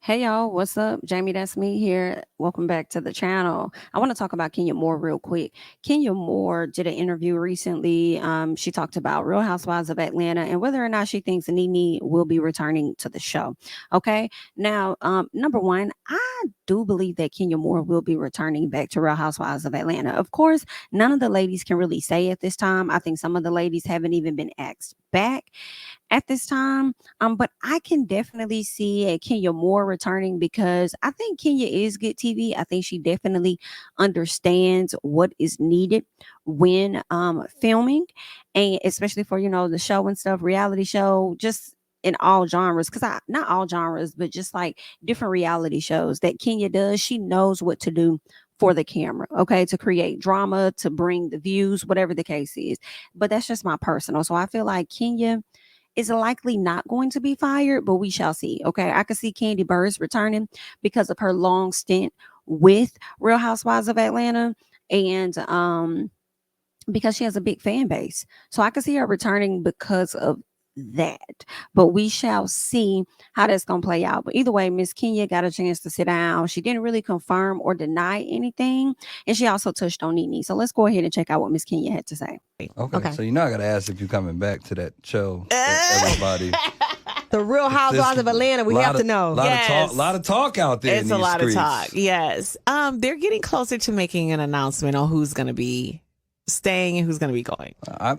Hey y'all, what's up? JamiThatsMe here. Welcome back to the channel. I want to talk about Kenya Moore real quick. Kenya Moore did an interview recently. She talked about Real Housewives of Atlanta and whether or not she thinks Nene will be returning to the show. Okay. Now, number one, I do believe that Kenya Moore will be returning back to Real Housewives of Atlanta. Of course, none of the ladies can really say at this time. I think some of the ladies haven't even been asked back at this time. But I can definitely see a Kenya Moore returning because I think Kenya is good TV. I think she definitely understands what is needed when filming, and especially for the show and stuff, reality show, just in all genres, because I not all genres, but just like different reality shows that Kenya does. She knows what to do for the camera, okay, to create drama, to bring the views, whatever the case is. But that's just my personal. So I feel like Kenya is likely not going to be fired, but we shall see. Okay. I could see Candy Burris returning because of her long stint with Real Housewives of Atlanta. And because she has a big fan base. So I could see her returning because of that. But we shall see how that's going to play out. But either way, Miss Kenya got a chance to sit down. She didn't really confirm or deny anything. And she also touched on Nene. So let's go ahead and check out what Miss Kenya had to say. Okay. So I got to ask if you're coming back to that show. Everybody. The Real Housewives of Atlanta, we have to know. A lot of talk out there. It's a lot of talk. Yes. They're getting closer to making an announcement on who's going to be staying and who's going to be going.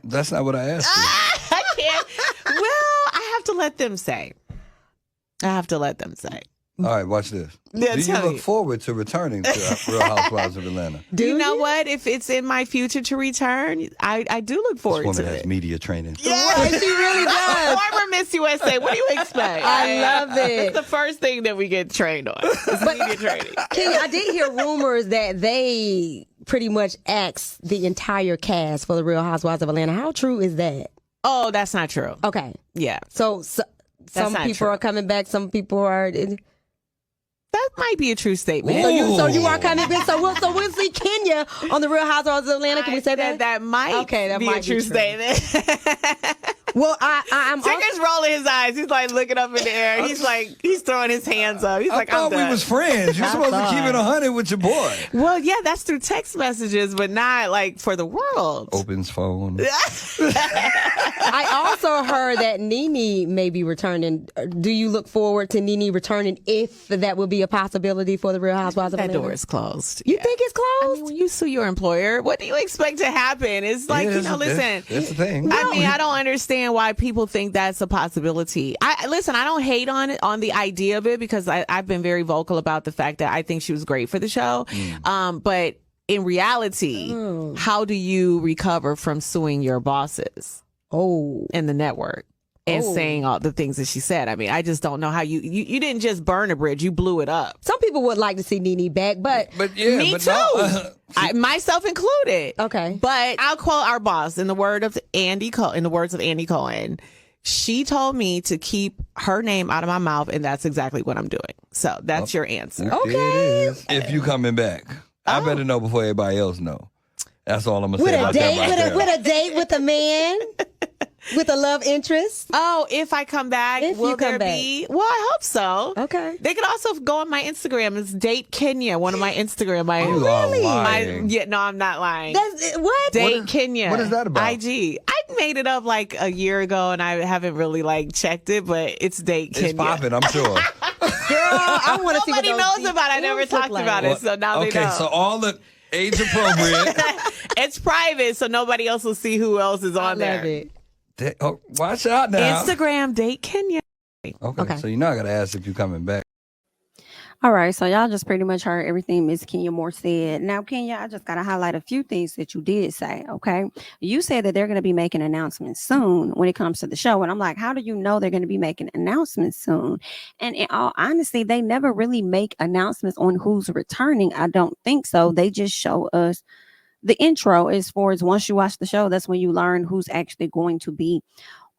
That's not what I asked you. I can't. Well, I have to let them say. All right, watch this. Yeah, Do you look forward to returning to Real Housewives of Atlanta? Do you know what? If it's in my future to return, I do look forward this to woman it. has media training. Right, she really does. Former Miss USA. What do you expect? I love it. It's the first thing that we get trained on. It's media training. Kenya, I did hear rumors that they pretty much axed the entire cast for the Real Housewives of Atlanta. How true is that? Oh, that's not true. Okay. Yeah. So some people true. are coming back. Some people are. That might be a true statement. So you are coming back. So we'll see Kenya on the Real Housewives of Atlanta. Can we say that? That might be a true statement. Well, I'm Ticker's rolling his eyes. He's like looking up in the air. He's throwing his hands up. He's like, I I'm thought done. we was friends. You're supposed to keep it 100 with your boy. Well, yeah, that's through text messages, but not like for the world. Opens phone. I also heard that Nene may be returning. Do you look forward to Nene returning if that would be a possibility for the Real Housewives of Atlanta? That door is closed. You think it's I closed? mean, when you sue your employer, what do you expect to happen? It's like, listen. That's the thing. I mean, I don't understand why people think that's a possibility. I don't hate on the idea of it because I've been very vocal about the fact that I think she was great for the show. But in reality, how do you recover from suing your bosses? In the network. And saying all the things that she said. I mean, I just don't know how you didn't just burn a bridge, you blew it up. Some people would like to see Nene back, but me too. No, myself included. Okay. But I'll quote our boss in the words of Andy Cohen. She told me to keep her name out of my mouth, and that's exactly what I'm doing. So that's your answer. Okay. If you coming back, I better know before everybody else know. That's all I'm gonna say about that right there. With a date with a man? With a love interest? Oh, if I come back, will there be? Well, I hope so. Okay. They could also go on my Instagram. It's Date Kenya, one of my Instagram. You are lying. No, I'm not lying. That's what? Date Kenya. What is that about? IG. I made it up like a year ago, and I haven't really checked it, but it's Date Kenya. It's popping, I'm sure. Girl, I want to see what Nobody knows about it. I never talked about it, so now they know. Okay, so all the age appropriate. It's private, so nobody else will see who else is on there. Love it. Watch out now. Instagram, Date Kenya. Okay. So I got to ask if you're coming back. All right, so y'all just pretty much heard everything Miss Kenya Moore said. Now, Kenya, I just got to highlight a few things that you did say, okay? You said that they're going to be making announcements soon when it comes to the show. And I'm like, how do you know they're going to be making announcements soon? And in all honesty, they never really make announcements on who's returning. I don't think so. They just show us the intro as far as once you watch the show, that's when you learn who's actually going to be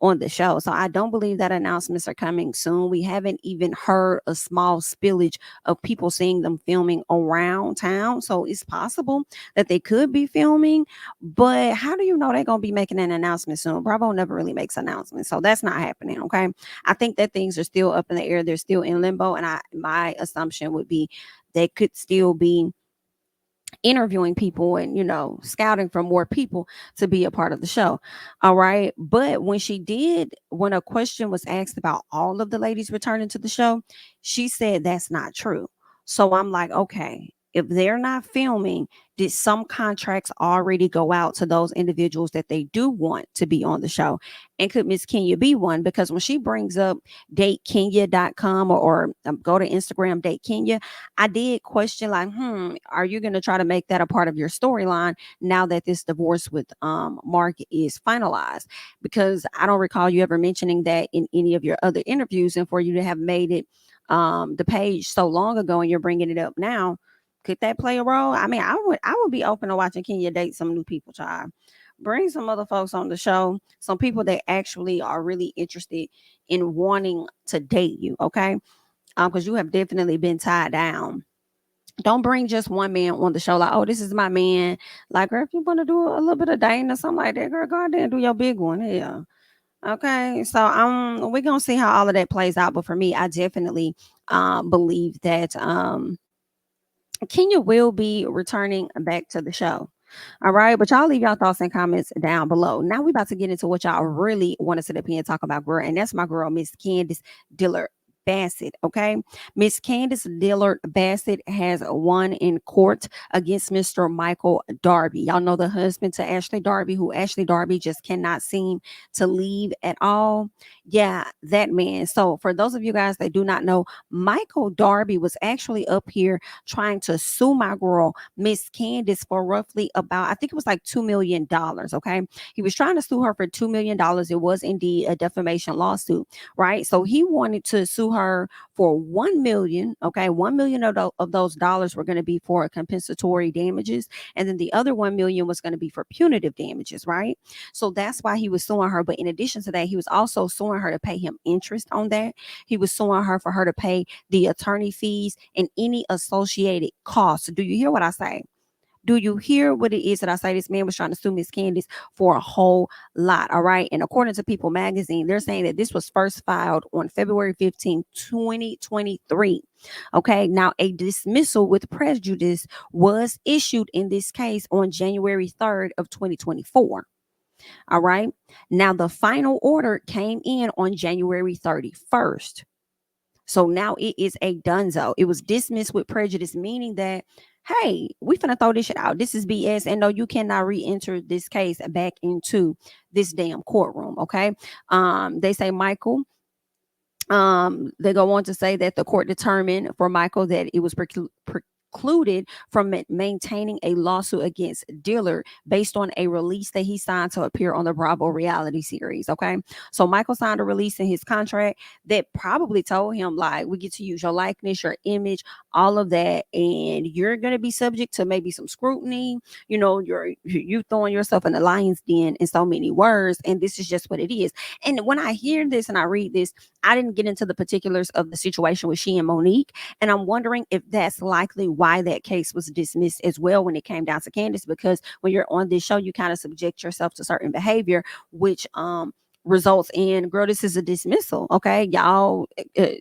on the show. So I don't believe that announcements are coming soon. We haven't even heard a small spillage of people seeing them filming around town. So it's possible that they could be filming, but how do you know they're going to be making an announcement soon? Bravo never really makes announcements. So that's not happening. Okay. I think that things are still up in the air. They're still in limbo. And my assumption would be they could still be interviewing people and scouting for more people to be a part of the show. All right, but when a question was asked about all of the ladies returning to the show, she said that's not true. So I'm like, okay, if they're not filming, did some contracts already go out to those individuals that they do want to be on the show? And could Miss Kenya be one? Because when she brings up datekenya.com or go to Instagram, date Kenya, I did question like, are you going to try to make that a part of your storyline now that this divorce with Mark is finalized? Because I don't recall you ever mentioning that in any of your other interviews, and for you to have made it the page so long ago and you're bringing it up now, could that play a role? I mean, I would be open to watching Kenya date some new people, child. Bring some other folks on the show, some people that actually are really interested in wanting to date you, okay? Because you have definitely been tied down. Don't bring just one man on the show like, oh, this is my man. Like, girl, if you want to do a little bit of dating or something like that, girl, go out there and do your big one. Yeah. Okay. So we're gonna see how all of that plays out. But for me, I definitely believe that Kenya will be returning back to the show. All right. But y'all leave y'all thoughts and comments down below. Now we about to get into what y'all really want to sit up here and talk about, girl. And that's my girl, Miss Candice Dillard Bassett. Okay. Miss Candice Dillard Bassett has won in court against Mr. Michael Darby. Y'all know the husband to Ashley Darby, who Ashley Darby just cannot seem to leave at all. Yeah, that man. So for those of you guys that do not know, Michael Darby was actually up here trying to sue my girl, Miss Candice, for roughly about, I think it was like $2 million. Okay. He was trying to sue her for $2 million. It was indeed a defamation lawsuit, right? So he wanted to sue her for 1 million. Okay. 1 million of those dollars were going to be for compensatory damages. And then the other 1 million was going to be for punitive damages, right? So that's why he was suing her. But in addition to that, he was also suing her to pay him interest on that. He was suing her for her to pay the attorney fees and any associated costs. Do you hear what I say? Do you hear what it is that I say? This man was trying to sue Miss Candice for a whole lot. All right. And according to People Magazine, they're saying that this was first filed on February 15, 2023. Okay. Now, a dismissal with prejudice was issued in this case on January 3rd of 2024. All right. Now, the final order came in on January 31st. So now it is a donezo. It was dismissed with prejudice, meaning that, hey, we finna throw this shit out. This is BS. And no, you cannot re-enter this case back into this damn courtroom. Okay. They say Michael. They go on to say that the court determined for Michael that it was precluded from maintaining a lawsuit against Dillard based on a release that he signed to appear on the Bravo reality series. Okay. So Michael signed a release in his contract that probably told him, like, we get to use your likeness, your image, all of that, and you're going to be subject to maybe some scrutiny. You know, you throwing yourself in the lion's den in so many words, and this is just what it is. And when I hear this and I read this, I didn't get into the particulars of the situation with she and Monique, and I'm wondering if that's likely why that case was dismissed as well when it came down to Candice, because when you're on this show, you kind of subject yourself to certain behavior, which results in, girl, this is a dismissal. Okay. Y'all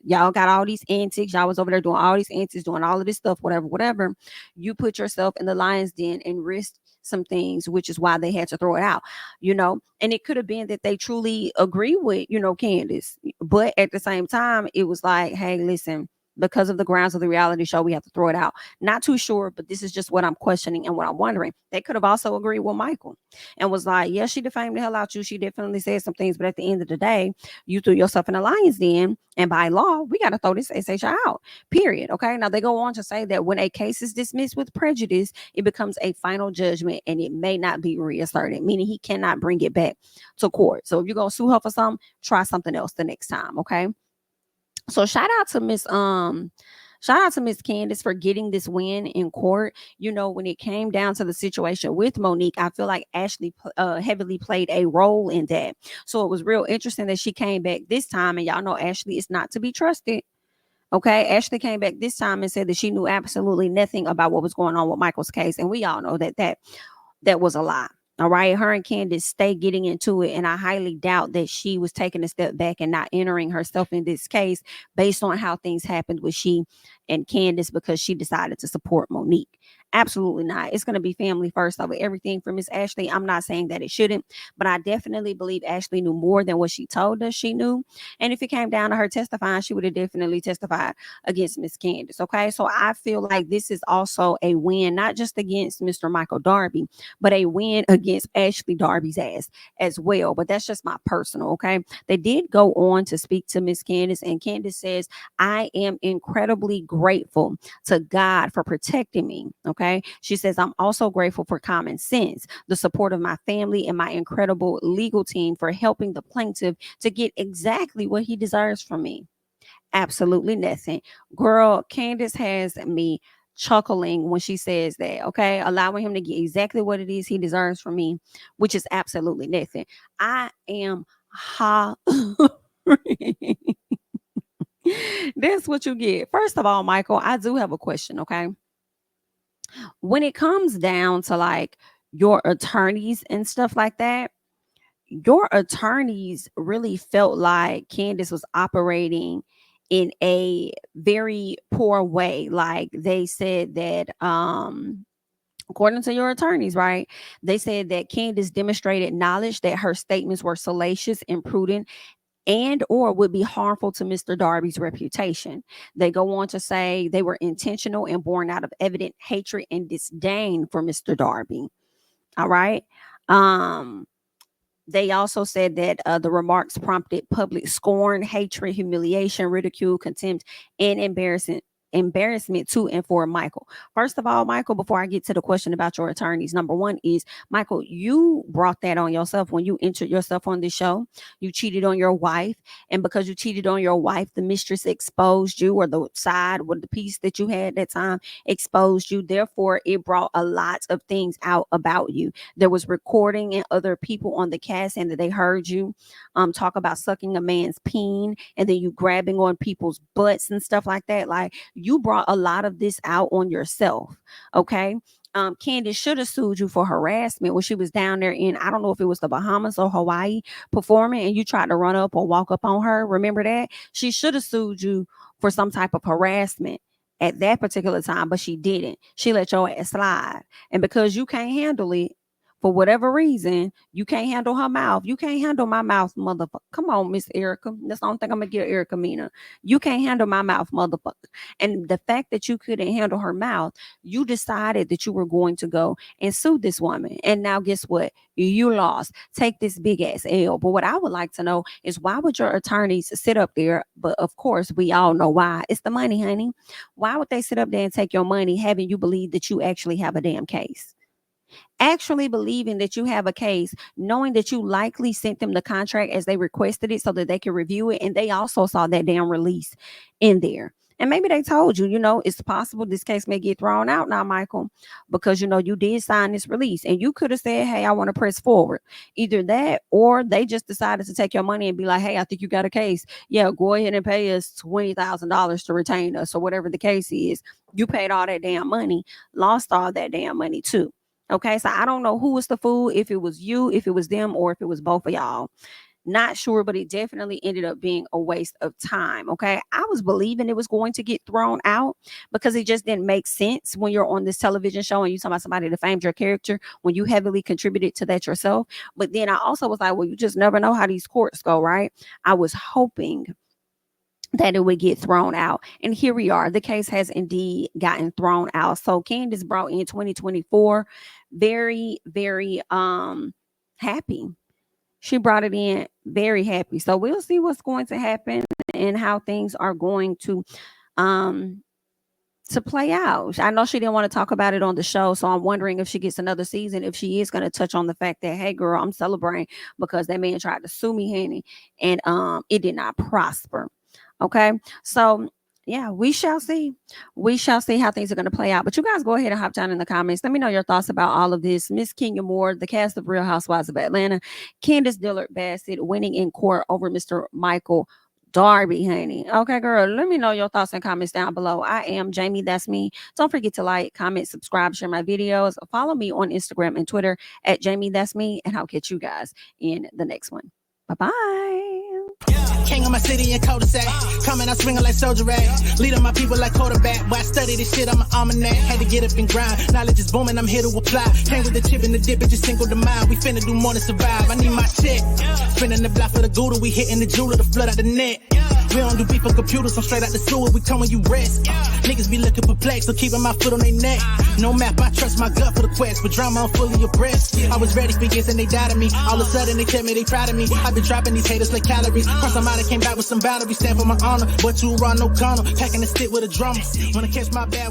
got all these antics. Y'all was over there doing all these antics, doing all of this stuff, whatever. You put yourself in the lion's den and risked some things, which is why they had to throw it out, and it could have been that they truly agree with, Candice, but at the same time, it was like, hey, listen, because of the grounds of the reality show, we have to throw it out. Not too sure, but this is just what I'm questioning and what I'm wondering. They could have also agreed with Michael and was like, yeah, she defamed the hell out you. She definitely said some things, but at the end of the day, you threw yourself in a lion's den, and by law, we got to throw this SHI out, period. Okay. Now they go on to say that when a case is dismissed with prejudice, it becomes a final judgment and it may not be reasserted, meaning he cannot bring it back to court. So if you're going to sue her for something, try something else the next time. Okay. So shout out to Miss Shout out to Miss Candice for getting this win in court. You know, when it came down to the situation with Monique, I feel like Ashley heavily played a role in that. So it was real interesting that she came back this time, and y'all know Ashley is not to be trusted. Okay, Ashley came back this time and said that she knew absolutely nothing about what was going on with Michael's case, and we all know that was a lie. All right, her and Candice stay getting into it, and I highly doubt that she was taking a step back and not entering herself in this case based on how things happened with she and Candice because she decided to support Monique. Absolutely not. It's going to be family first over everything for Miss Ashley. I'm not saying that it shouldn't, but I definitely believe Ashley knew more than what she told us she knew. And if it came down to her testifying, she would have definitely testified against Miss Candice. Okay, so I feel like this is also a win, not just against Mr. Michael Darby, but a win against Ashley Darby's ass as well. But that's just my personal, okay? They did go on to speak to Miss Candice, and Candice says, I am incredibly grateful to God for protecting me, okay? She says, I'm also grateful for common sense, the support of my family, and my incredible legal team for helping the plaintiff to get exactly what he deserves from me. Absolutely nothing. Girl, Candice has me chuckling when she says that, okay? Allowing him to get exactly what it is he deserves from me, which is absolutely nothing. I am That's what you get. First of all, Michael, I do have a question, okay? When it comes down to like your attorneys and stuff like that, your attorneys really felt like Candice was operating in a very poor way. Like they said that according to your attorneys, right? They said that Candice demonstrated knowledge that her statements were salacious, imprudent, and or would be harmful to Mr. Darby's reputation. They go on to say they were intentional and born out of evident hatred and disdain for Mr. Darby. All right. They also said that the remarks prompted public scorn, hatred, humiliation, ridicule, contempt, and embarrassment to and for Michael. First of all, Michael, before I get to the question about your attorneys, number one is, Michael, you brought that on yourself when you entered yourself on this show. You cheated on your wife, and because you cheated on your wife, the mistress exposed you, or the side or the piece that you had that time exposed you. Therefore, it brought a lot of things out about you. There was recording and other people on the cast and that they heard you talk about sucking a man's peen, and then you grabbing on people's butts and stuff like that. Like, you brought a lot of this out on yourself. Okay. Candice should have sued you for harassment when she was down there in, I don't know if it was the Bahamas or Hawaii performing, and you tried to run up or walk up on her. Remember that? She should have sued you for some type of harassment at that particular time, but she didn't. She let your ass slide. And because you can't handle it, for whatever reason, you can't handle her mouth. You can't handle my mouth, motherfucker. Come on, Miss Erica. That's the only thing I'm gonna give Erica Mina. You can't handle my mouth, motherfucker. And the fact that you couldn't handle her mouth, you decided that you were going to go and sue this woman. And now guess what? You lost. Take this big ass L. But what I would like to know is, why would your attorneys sit up there? But of course, we all know why. It's the money, honey. Why would they sit up there and take your money, having you believe that you actually have a damn case? Actually believing that you have a case, knowing that you likely sent them the contract as they requested it so that they could review it. And they also saw that damn release in there. And maybe they told you, it's possible this case may get thrown out now, Michael, because, you did sign this release, and you could have said, hey, I want to press forward. Either that, or they just decided to take your money and be like, hey, I think you got a case. Yeah, go ahead and pay us $20,000 to retain us, or whatever the case is. You paid all that damn money, lost all that damn money too. Okay, so I don't know who was the fool, if it was you, if it was them, or if it was both of y'all. Not sure, but it definitely ended up being a waste of time. Okay, I was believing it was going to get thrown out because it just didn't make sense when you're on this television show and you talk about somebody that famed your character when you heavily contributed to that yourself. But then I also was like, well, you just never know how these courts go, right? I was hoping that it would get thrown out. And here we are. The case has indeed gotten thrown out. So Candice brought in 2024 very, very happy. She brought it in very happy. So we'll see what's going to happen and how things are going to play out. I know she didn't want to talk about it on the show, so I'm wondering if she gets another season, if she is going to touch on the fact that, hey girl, I'm celebrating because that man tried to sue me, honey, and it did not prosper. Okay, so yeah, we shall see. We shall see how things are going to play out. But you guys go ahead and hop down in the comments. Let me know your thoughts about all of this. Miss Kenya Moore, the cast of Real Housewives of Atlanta, Candice Dillard Bassett winning in court over Mr. Michael Darby, honey. Okay, girl, let me know your thoughts and comments down below. I am Jamie, that's me. Don't forget to like, comment, subscribe, share my videos. Follow me on Instagram and Twitter at Jamie, that's me. And I'll catch you guys in the next one. Bye-bye. King of my city and cul-de-sac. Coming out swinging like Soldier Ray. Leading my people like quarterback. Boy, I study this shit, I'm an almanac. Had to get up and grind. Knowledge is booming, I'm here to apply. Came with the chip and the dip, it just single the mind. We finna do more than survive. I need my check. Spinning the block for the Gouda. We hitting the jeweler to flood out the net. We don't do beef on computers, I'm straight out the sewer. We come when you rest. Niggas be looking perplexed, so keeping my foot on their neck. No map, I trust my gut for the quest. But drama, I'm fully abreast. I was ready for years and they died of me. All of a sudden they tell me they proud of me. I've been dropping these haters like calories. Cross them out, I came back with some boundaries. Stand for my honor, but you run no corner. Packing the stick with a drummer. Wanna catch my bad